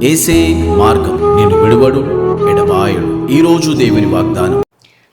ఏసే మార్గం నిన్ను విడువడు ఎడబాయడు. ఈరోజు దేవుని వాగ్దానం.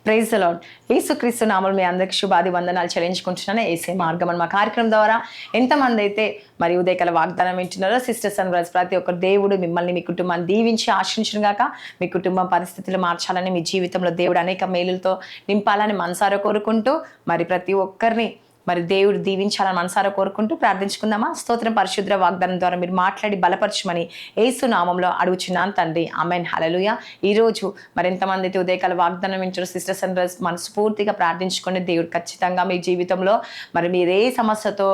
Praise the lord. యేసుక్రీస్తు నామములో మీ అందరికి శుభాది వందనాలు చెల్లించుకుంటున్నాను. ఏసే మార్గం అని మా కార్యక్రమం ద్వారా ఎంతమంది అయితే మరి ఉదయకాల వాగ్దానం వింటున్నారో సిస్టర్స్ అండ్ బ్రదర్స్ ప్రతి ఒక్కరు దేవుడు మిమ్మల్ని మీ కుటుంబాన్ని దీవించి ఆశించును గాక. మీ కుటుంబం పరిస్థితులు మార్చాలని, మీ జీవితంలో దేవుడు అనేక మేలులతో నింపాలని మనసారా కోరుకుంటూ మరి ప్రతి ఒక్కరిని మరి దేవుడు దీవించాలని మనసారా కోరుకుంటూ ప్రార్థించుకుందామా. స్తోత్రం. పరిశుద్ర వాగ్దానం ద్వారా మీరు మాట్లాడి బలపరచమని యేసు నామంలో అడుగుచున్నాను తండ్రి. ఆమెన్. హల్లెలూయా. ఈరోజు మరి ఎంతమంది అయితే ఉదయకాల వాగ్దానం వింటారో సిస్టర్స్ అండ్ బ్రదర్స్ మనస్ఫూర్తిగా ప్రార్థించుకోండి. దేవుడు ఖచ్చితంగా మీ జీవితంలో మరి మీరు ఏ సమస్యతో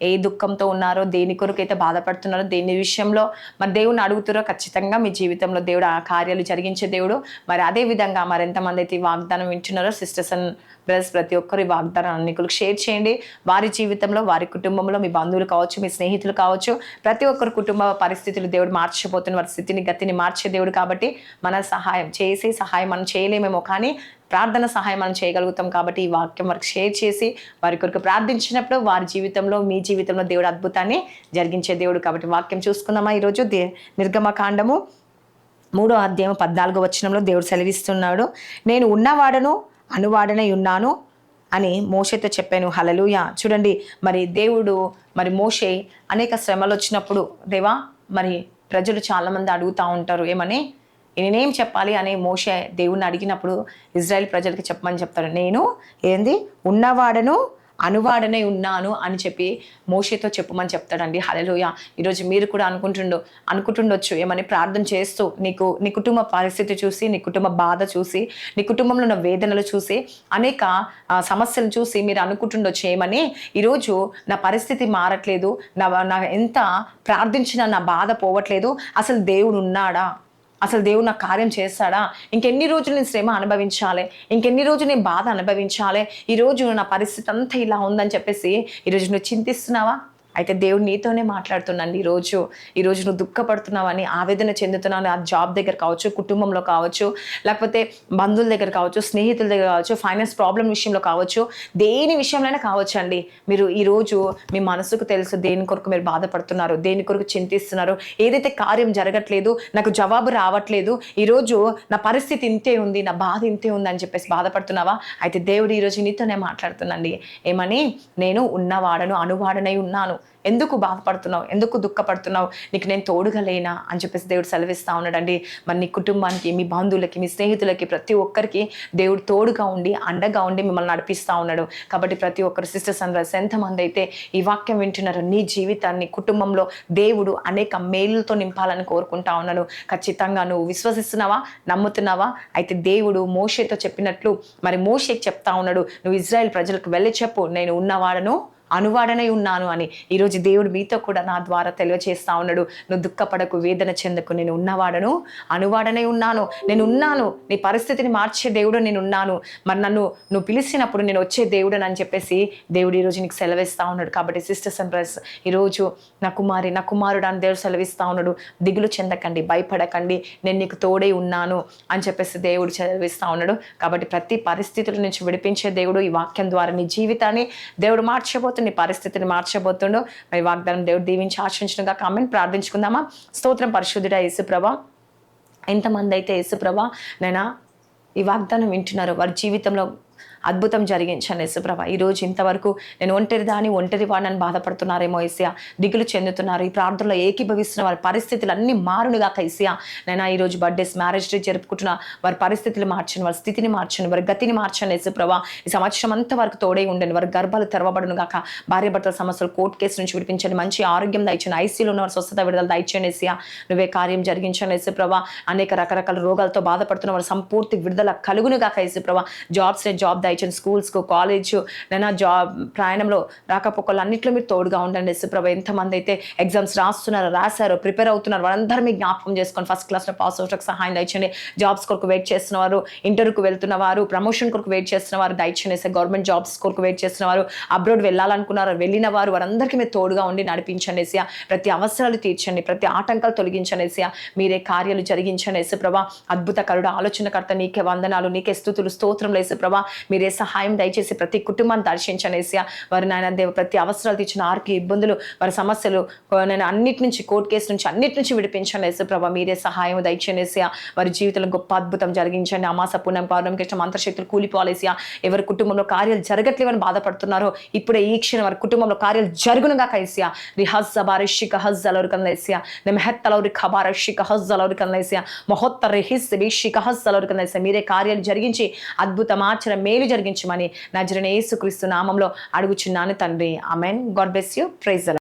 ఏ దుఃఖంతో ఉన్నారో, దేని కొరకు అయితే బాధపడుతున్నారో, దేని విషయంలో మరి దేవుని అడుగుతారో ఖచ్చితంగా మీ జీవితంలో దేవుడు ఆ కార్యాలు జరిగించే దేవుడు. మరి అదే విధంగా మరి ఎంతమంది అయితే ఈ వాగ్దానం వింటున్నారో సిస్టర్స్ అండ్ బ్రదర్స్ ప్రతి ఒక్కరు ఈ వాగ్దానం అన్నికులకు షేర్ చేయండి. వారి జీవితంలో, వారి కుటుంబంలో, మీ బంధువులు కావచ్చు, మీ స్నేహితులు కావచ్చు, ప్రతి ఒక్కరు కుటుంబ పరిస్థితులు దేవుడు మార్చిపోతున్న వారి స్థితిని గతిని మార్చే దేవుడు. కాబట్టి మన సహాయం చేసే సహాయం మనం చేయలేమేమో, కానీ ప్రార్థన సహాయం మనం చేయగలుగుతాం. కాబట్టి ఈ వాక్యం వరకు షేర్ చేసి వారి కొరకు ప్రార్థించినప్పుడు వారి జీవితంలో, మీ జీవితంలో దేవుడు అద్భుతాన్ని జరిగించే దేవుడు. కాబట్టి వాక్యం చూసుకుందామా. ఈరోజు నిర్గమకాండము 3వ అధ్యాయం 14వ వచనంలో దేవుడు సెలవిస్తున్నాడు, నేను ఉన్నవాడను అనువాడనై ఉన్నాను అని మోషేతో చెప్పాను. హల్లెలూయా. చూడండి, మరి దేవుడు మరి మోషే అనేక శ్రమలు వచ్చినప్పుడు, దేవా మరి ప్రజలు చాలామంది అడుగుతూ ఉంటారు ఏమని, నేనేం చెప్పాలి అని మోషే దేవుణ్ణి అడిగినప్పుడు ఇజ్రాయెల్ ప్రజలకి చెప్పమని చెప్తాడు. నేను ఉన్నవాడను అనువాడనే ఉన్నాను అని చెప్పి మోషేతో చెప్పమని చెప్తాడండి. హల్లెలూయా. ఈరోజు మీరు కూడా అనుకుంటుండొచ్చు ఏమని, ప్రార్థన చేస్తూ నీ కుటుంబ పరిస్థితి చూసి, నీ కుటుంబ బాధ చూసి, నీ కుటుంబంలో ఉన్న వేదనలు చూసి, అనేక సమస్యలు చూసి మీరు అనుకుంటుండొచ్చు ఏమని, ఈరోజు నా పరిస్థితి మారట్లేదు, నా ఎంత ప్రార్థించినా నా బాధ పోవట్లేదు, అసలు దేవుడు ఉన్నాడా, అసలు దేవుడు నాకు కార్యం చేస్తాడా, ఇంకెన్ని రోజులు నేను శ్రమ అనుభవించాలి, ఇంకెన్ని రోజులు నేను బాధ అనుభవించాలి, ఈరోజు నా పరిస్థితి అంతా ఇలా ఉందని చెప్పేసి ఈరోజు నువ్వు చింతిస్తున్నావా? అయితే దేవుడు నీతోనే మాట్లాడుతున్నాండి. ఈరోజు నువ్వు దుఃఖపడుతున్నావని, ఆవేదన చెందుతున్నావు, ఆ జాబ్ దగ్గర కావచ్చు, కుటుంబంలో కావచ్చు, లేకపోతే బంధువుల దగ్గర కావచ్చు, స్నేహితుల దగ్గర కావచ్చు, ఫైనాన్స్ ప్రాబ్లం విషయంలో కావచ్చు, దేని విషయంలోనే కావచ్చు అండి. మీరు ఈరోజు మీ మనసుకు తెలుసు దేని కొరకు మీరు బాధపడుతున్నారు, దేని కొరకు చింతిస్తున్నారు, ఏదైతే కార్యం జరగట్లేదు, నాకు జవాబు రావట్లేదు, ఈరోజు నా పరిస్థితి ఇంతే ఉంది, నా బాధ ఇంతే ఉంది అని చెప్పేసి బాధపడుతున్నావా? అయితే దేవుడు ఈరోజు నీతోనే మాట్లాడుతున్నాండి. ఏమని, నేను ఉన్నవాడను అనువాడనై ఉన్నాను. ఎందుకు బాధపడుతున్నావు, ఎందుకు దుఃఖపడుతున్నావు, నీకు నేను తోడుగా లేనా అని చెప్పేసి దేవుడు సెలవిస్తూ ఉన్నాడండి. మరి నీ కుటుంబానికి, మీ బంధువులకి, మీ స్నేహితులకి, ప్రతి ఒక్కరికి దేవుడు తోడుగా ఉండి అండగా ఉండి మిమ్మల్ని నడిపిస్తూ ఉన్నాడు. కాబట్టి ప్రతి ఒక్కరు సిస్టర్స్ అండ్ బ్రదర్స్ ఎంతమంది అయితే ఈ వాక్యం వింటున్నారో, నీ జీవితాన్ని, కుటుంబంలో దేవుడు అనేక మేలులతో నింపాలని కోరుకుంటా ఉన్నాను. ఖచ్చితంగా నువ్వు విశ్వసిస్తున్నావా, నమ్ముతున్నావా? అయితే దేవుడు మోషేతో చెప్పినట్లు మరి మోషేకి చెప్తా ఉన్నాడు, నువ్వు ఇజ్రాయెల్ ప్రజలకు వెళ్ళి చెప్పు, నేను ఉన్నవాడను అనువాడనై ఉన్నాను అని. ఈరోజు దేవుడు మీతో కూడా నా ద్వారా తెలియజేస్తా ఉన్నాడు, నువ్వు దుఃఖపడకు, వేదన చెందకు, నేను ఉన్నవాడను అనువాడనై ఉన్నాను, నేను ఉన్నాను, నీ పరిస్థితిని మార్చే దేవుడు నేను ఉన్నాను, మరి నువ్వు పిలిచినప్పుడు నేను వచ్చే దేవుడు అని చెప్పేసి దేవుడు ఈరోజు నీకు సెలవిస్తూ ఉన్నాడు. కాబట్టి సిస్టర్స్ అండ్ బ్రదర్స్ ఈరోజు నా కుమారుడు అని దేవుడు సెలవిస్తూ ఉన్నాడు. దిగులు చెందకండి, భయపడకండి, నేను నీకు తోడై ఉన్నాను అని చెప్పేసి దేవుడు సెలవిస్తూ ఉన్నాడు. కాబట్టి ప్రతి పరిస్థితుల నుంచి విడిపించే దేవుడు ఈ వాక్యం ద్వారా నీ జీవితాన్ని దేవుడు మార్చబోతున్నాడు, నీ పరిస్థితిని మార్చబోతుండు. మరి వాగ్దానం దేవుడు దీవించి ఆశించునుగా. కామెంట్ ప్రార్థించుకుందామా. స్తోత్రం. పరిశుద్ధుడా యేసుప్రభా, ఎంతమంది అయితే యేసుప్రభా నైనా ఈ వాగ్దానం వింటున్నారో వారి జీవితంలో అద్భుతం జరిగించండి యేసుప్రభా. ఈరోజు ఇంతవరకు నేను ఒంటరి వాడిని బాధపడుతున్నారేమో ఏసయ్యా, దిగులు చెందుతున్నారు, ఈ ప్రార్థనలో ఏకీభవిస్తున్న వారి పరిస్థితులు అన్నీ మారునుగాక ఏసయ్యా. నైనా ఈరోజు బర్త్డేస్, మ్యారేజ్ డే జరుపుకుంటున్న వారి పరిస్థితులు మార్చండి, వారి స్థితిని మార్చండి, వారి గతిని మార్చండి యేసుప్రభా. ఈ సంవత్సరం అంతా వరకు తోడై ఉండండి, వారి గర్భాలు తెరవబడును గాక, భార్యాభర్తల సమస్యలు కోర్టు కేసు నుంచి విడిపించండి, మంచి ఆరోగ్యం దయచండి, ఐసీలో ఉన్న వారి స్వస్థత విడుదల దయచండి ఏసయ్యా. నువ్వే కార్యం జరిగించండి యేసుప్రభా. అనేక రకరకాల రోగాలతో బాధపడుతున్న వారి సంపూర్తి విడుదల కలుగును గాక యేసుప్రభా. జాబ్ దయచండి, స్కూల్స్కు, కాలేజ్, నేను జాబ్ ప్రయాణంలో రాకపోకలు అన్నింటిలో మీరు తోడుగా ఉండండి యేసుప్రభా. ఎంతమంది అయితే ఎగ్జామ్స్ రాశారో, ప్రిపేర్ అవుతున్నారు, వాళ్ళందరూ మీకు జ్ఞాపకం చేసుకొని ఫస్ట్ క్లాస్లో పాస్ అవుట్కి సహాయం దయచండి. జాబ్స్ కొరకు వెయిట్ చేస్తున్న వారు, ఇంటర్వ్యూకి వెళ్తున్న వారు, ప్రమోషన్ కొరకు వెయిట్ చేస్తున్న వారు దయచండి. గవర్నమెంట్ జాబ్స్ కొరకు వెయిట్ చేస్తున్న వారు, అబ్రాడ్ వెళ్ళాలనుకున్నారు, వెళ్ళిన వారు, వారందరికీ మీరు తోడుగా ఉండి నడిపించండి ఏసయ్యా. ప్రతి అవసరాలు తీర్చండి, ప్రతి ఆటంకాలు తొలగించండి ఏసయ్యా. మీరే కార్యాలు జరిగించండి యేసుప్రభా. అద్భుతకరుడు, ఆలోచనకర్త, నీకే వందనాలు, నీకే స్తుతులు, స్తోత్రంలో యేసుప్రభా. మీరే మీరే సహాయం దయచేసి ప్రతి కుటుంబాన్ని దర్శించండి ఏసయ్య. వారి నాయన దేవ ప్రతి అవసరాలు తీర్చిన ఆర్థిక ఇబ్బందులు, వారి సమస్యలు నేను అన్నిటి నుంచి, కోర్టు కేసు నుంచి అన్నిటి నుంచి విడిపించండి యేసు ప్రభా. మీరే సహాయం దయచేయండి ఏసయ్య. వారి జీవితంలో గొప్ప అద్భుతం జరిగించండి. అమాస పుణ్యం పౌర్ణమికి ఇష్టం మంత్రశక్తులు కూలిపోవాలి ఏసయ్య. ఎవరి కుటుంబంలో కార్యాలు జరగట్లేవని బాధపడుతున్నారో ఇప్పుడే ఈ క్షణం వారి కుటుంబంలో కార్యాలు జరుగునుగా కైసియా. రిహజ్ బారిషిక హజ్జలౌరి కన్నేసియా. నెమహెత్తలౌరి ఖబారషిక హజ్జలౌరి కన్నేసియా. మొహొత్త రిహిస్ బిషిక హజ్జలౌరి కన్నేసియా. మీరే కార్యాలు జరిగించి అద్భుతం ఆచరణ మేలు జరిగించమని నజరేయుడైన యేసుక్రీస్తు నామంలో అడుగుచున్నాను తండ్రి. ఆమేన్. God bless you. Praise the lord.